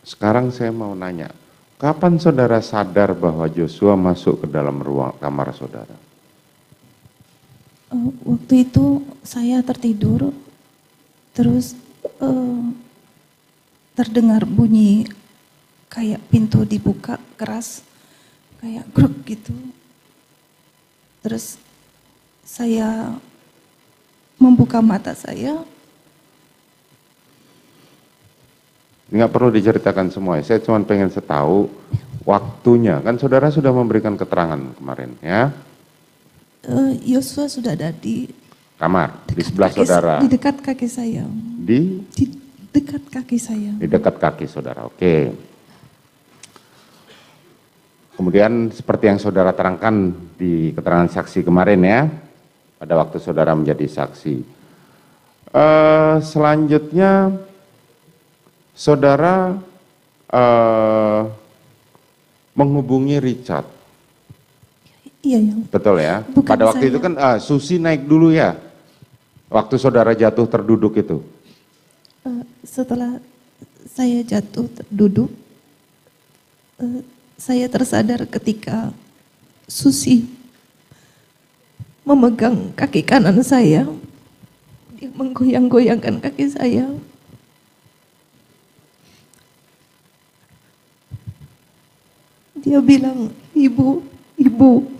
Sekarang saya mau nanya, kapan saudara sadar bahwa Joshua masuk ke dalam ruang kamar saudara? Waktu itu saya tertidur, terus terdengar bunyi kayak pintu dibuka keras, kayak gruk gitu. Terus saya membuka mata saya. Nggak perlu diceritakan semua, saya cuma pengen tahu waktunya. Kan saudara sudah memberikan keterangan kemarin ya. Yosua sudah ada di Kamar, di sebelah saudara. di dekat kaki saya. Di dekat kaki saya. Di dekat kaki saudara, oke. Kemudian seperti yang saudara terangkan di keterangan saksi kemarin ya, pada waktu saudara menjadi saksi. Selanjutnya, saudara menghubungi Richard. Iya, yang Betul ya? bukan Pada waktu saya. itu kan Susi naik dulu ya, waktu saudara jatuh terduduk itu. Setelah saya jatuh duduk, saya tersadar ketika Susi memegang kaki kanan saya, dia menggoyang-goyangkan kaki saya. Dia bilang, ibu, ibu.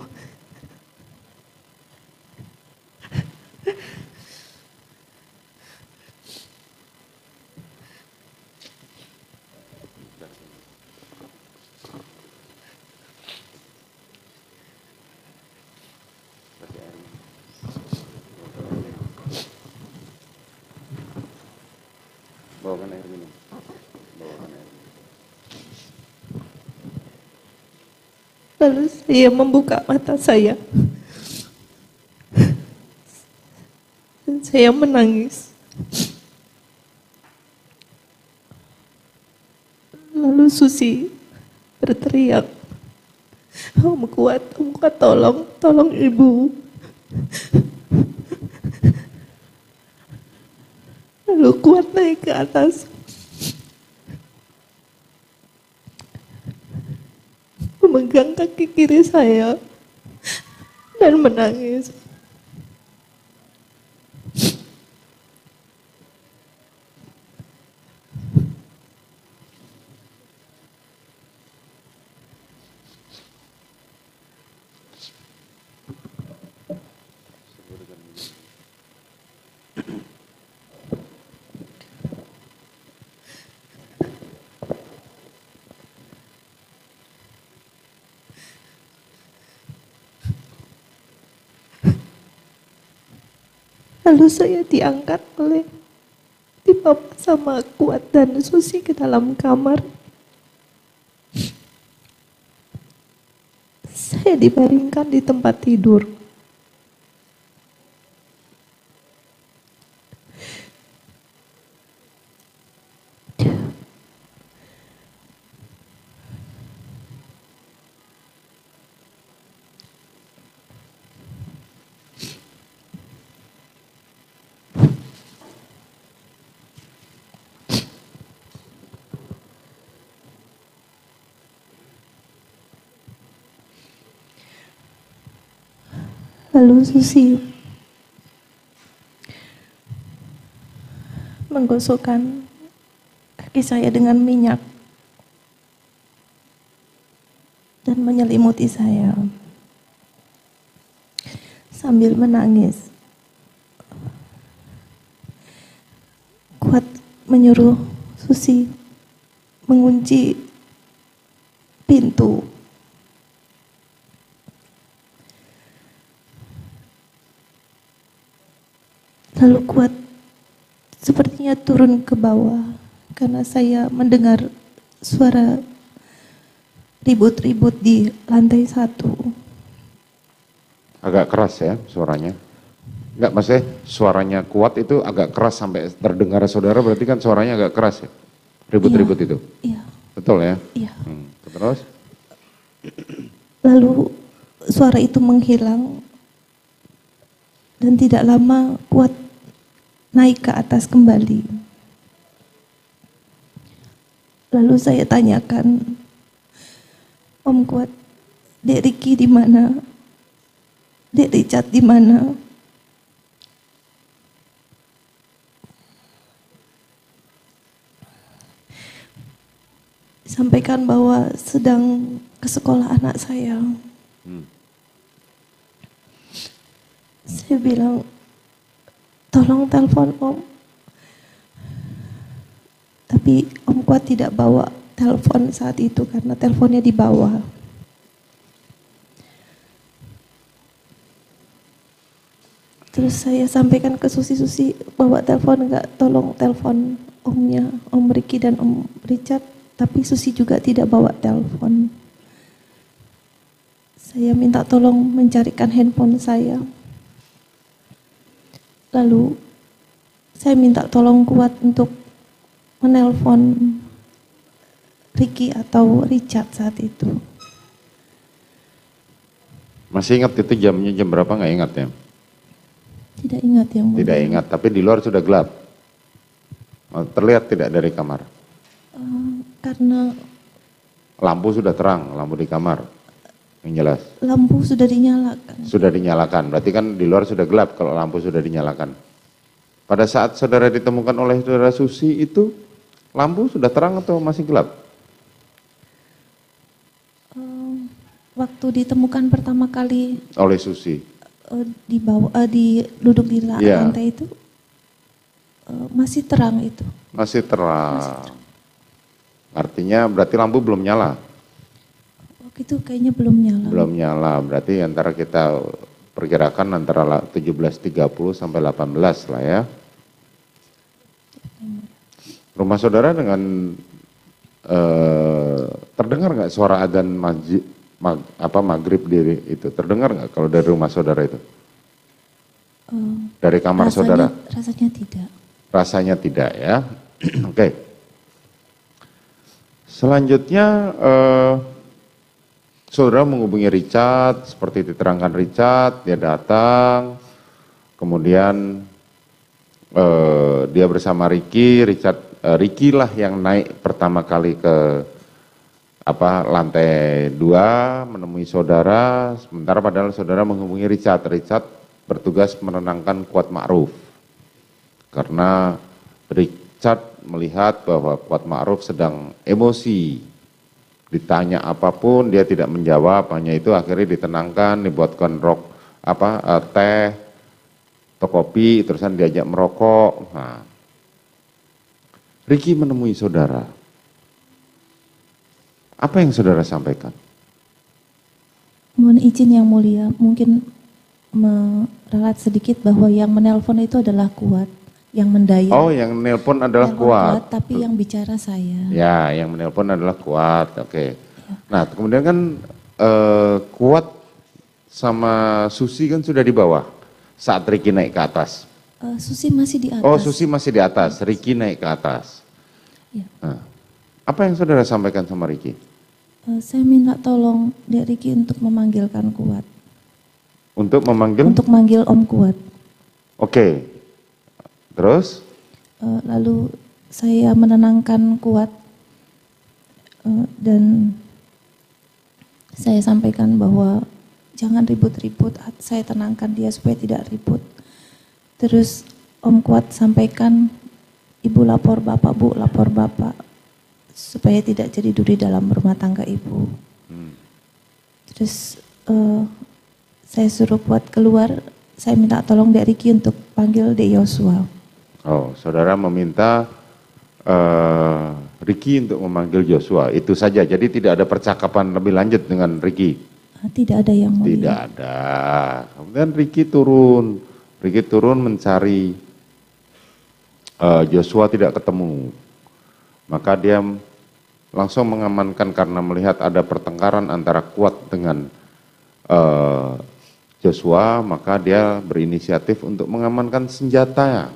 Bawakan air minum. Bawakan air minum. Lalu saya membuka mata saya. Dan saya menangis. Lalu Susi berteriak, Om Kuat, tolong ibu. Lalu Kuat naik ke atas, memegang kaki kiri saya dan menangis. Lalu saya diangkat dibawa sama Kuat dan Susi ke dalam kamar. Saya dibaringkan di tempat tidur. Lalu Susi menggosokkan kaki saya dengan minyak dan menyelimuti saya sambil menangis. Kuat menyuruh Susi mengunci pintu. Lalu Kuat sepertinya turun ke bawah karena saya mendengar suara ribut-ribut di lantai 1. Agak keras ya suaranya. Enggak, maksudnya suaranya Kuat itu agak keras sampai terdengar saudara, berarti kan suaranya agak keras ya? Ribut-ribut itu? Iya. Betul ya? Iya. Terus? Lalu suara itu menghilang dan tidak lama Kuat naik ke atas kembali. Lalu saya tanyakan, Om Kuat, Dek Riki di mana? Dek Richard di mana? Sampaikan bahwa sedang ke sekolah anak saya. Saya bilang, tolong telepon Om. Tapi Om Kuat tidak bawa telepon saat itu karena teleponnya di bawah. Terus saya sampaikan ke Susi, bawa telepon enggak, tolong telepon omnya, Om Riki dan Om Richard. Tapi Susi juga tidak bawa telepon. Saya minta tolong mencarikan handphone saya. Lalu saya minta tolong Kuat untuk menelpon Riki atau Richard saat itu. Masih ingat itu jamnya jam berapa, nggak ingat ya? Tidak ingat yang mulia. Tidak ingat, tapi di luar sudah gelap. Terlihat tidak dari kamar? Karena Lampu sudah terang, lampu di kamar, yang jelas. lampu sudah dinyalakan. Sudah dinyalakan, berarti kan di luar sudah gelap kalau lampu sudah dinyalakan. Pada saat saudara ditemukan oleh saudara Susi itu, lampu sudah terang atau masih gelap? Waktu ditemukan pertama kali Oleh Susi. di bawah, duduk di lantai itu, masih terang itu. Masih terang. Artinya berarti lampu belum nyala. Waktu itu kayaknya belum nyala. Belum nyala, berarti antara kita perkirakan antara 17.30 sampai 18 lah ya. Rumah saudara dengan terdengar nggak suara adzan maghrib diri itu? Terdengar nggak kalau dari rumah saudara itu? Dari kamar saudara? Rasanya tidak. Rasanya tidak ya. Oke. Selanjutnya saudara menghubungi Richard, seperti diterangkan Richard, dia datang, kemudian dia bersama Riki, Riki lah yang naik pertama kali ke lantai 2 menemui saudara, sementara padahal saudara menghubungi Richard. Richard bertugas menenangkan Kuat Ma'ruf karena Richard melihat bahwa Kuat Ma'ruf sedang emosi, ditanya apapun dia tidak menjawab, hanya itu akhirnya ditenangkan, dibuatkan teh atau kopi, terusan diajak merokok. Nah, Riki menemui saudara. Apa yang saudara sampaikan? Mohon izin yang mulia, mungkin meralat sedikit bahwa yang menelpon itu adalah Kuat, yang mendaya. Oh, yang menelpon adalah Kuat. Tapi yang bicara saya. Ya, yang menelpon adalah Kuat. Oke. Ya. Nah, kemudian kan Kuat sama Susi kan sudah di bawah saat Riki naik ke atas. Susi masih di atas. Oh, Susi masih di atas, Riki naik ke atas. Ya. Nah, apa yang saudara sampaikan sama Riki? Saya minta tolong Dek Riki untuk memanggilkan Kuat. Untuk memanggil? Untuk manggil Om Kuat. Oke. Terus? Lalu saya menenangkan Kuat dan saya sampaikan bahwa jangan ribut-ribut, saya tenangkan dia supaya tidak ribut. Terus Om Kuat sampaikan, Ibu lapor Bapak, Bu lapor Bapak, supaya tidak jadi duri dalam rumah tangga Ibu. Terus saya suruh Kuat keluar, saya minta tolong Dek Riki untuk panggil Dek Yosua. Oh, saudara meminta Riki untuk memanggil Joshua, itu saja. Jadi tidak ada percakapan lebih lanjut dengan Riki? Tidak ada yang mulia. Tidak ada. Kemudian Riki turun mencari Joshua, tidak ketemu. Maka dia langsung mengamankan karena melihat ada pertengkaran antara Kuat dengan Joshua, maka dia berinisiatif untuk mengamankan senjata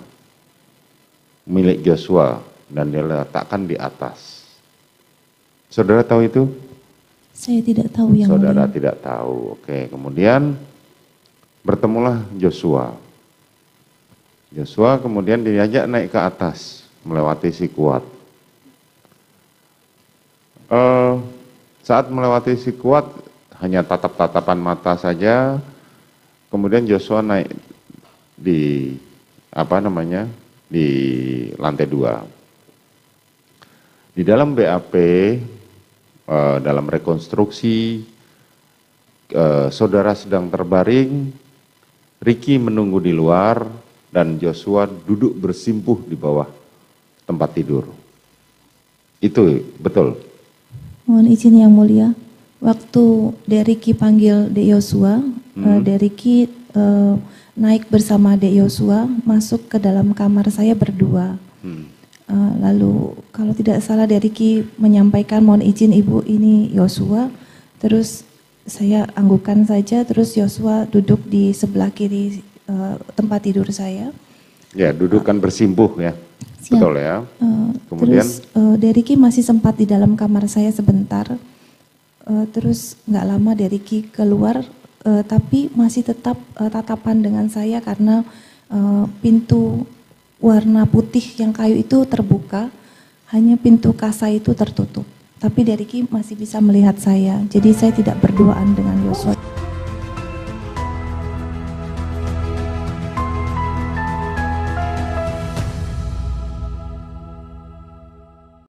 milik Joshua dan dia letakkan di atas. Saudara tahu itu? Saya tidak tahu yang Saudara mulia. tidak tahu. Oke, kemudian bertemulah Joshua. Joshua kemudian diajak naik ke atas melewati si Kuat. Saat melewati si Kuat hanya tatap-tatapan mata saja, kemudian Joshua naik di di lantai 2. Di dalam BAP, dalam rekonstruksi, saudara sedang terbaring, Ricky menunggu di luar, dan Joshua duduk bersimpuh di bawah tempat tidur. Itu betul? Mohon izin yang mulia, waktu Ricky panggil Dek Yosua, Ricky naik bersama Dek Yosua masuk ke dalam kamar saya berdua. Lalu kalau tidak salah Ricky menyampaikan mohon izin ibu ini Yosua, terus saya anggukan saja, terus Yosua duduk di sebelah kiri tempat tidur saya. Ya, dudukkan bersimpuh ya. Siap. Betul ya. Kemudian terus Ricky masih sempat di dalam kamar saya sebentar. Terus nggak lama Ricky keluar, tapi masih tetap tatapan dengan saya karena pintu warna putih yang kayu itu terbuka, hanya pintu kasa itu tertutup. Tapi Ricky masih bisa melihat saya, jadi saya tidak berduaan dengan Yosua.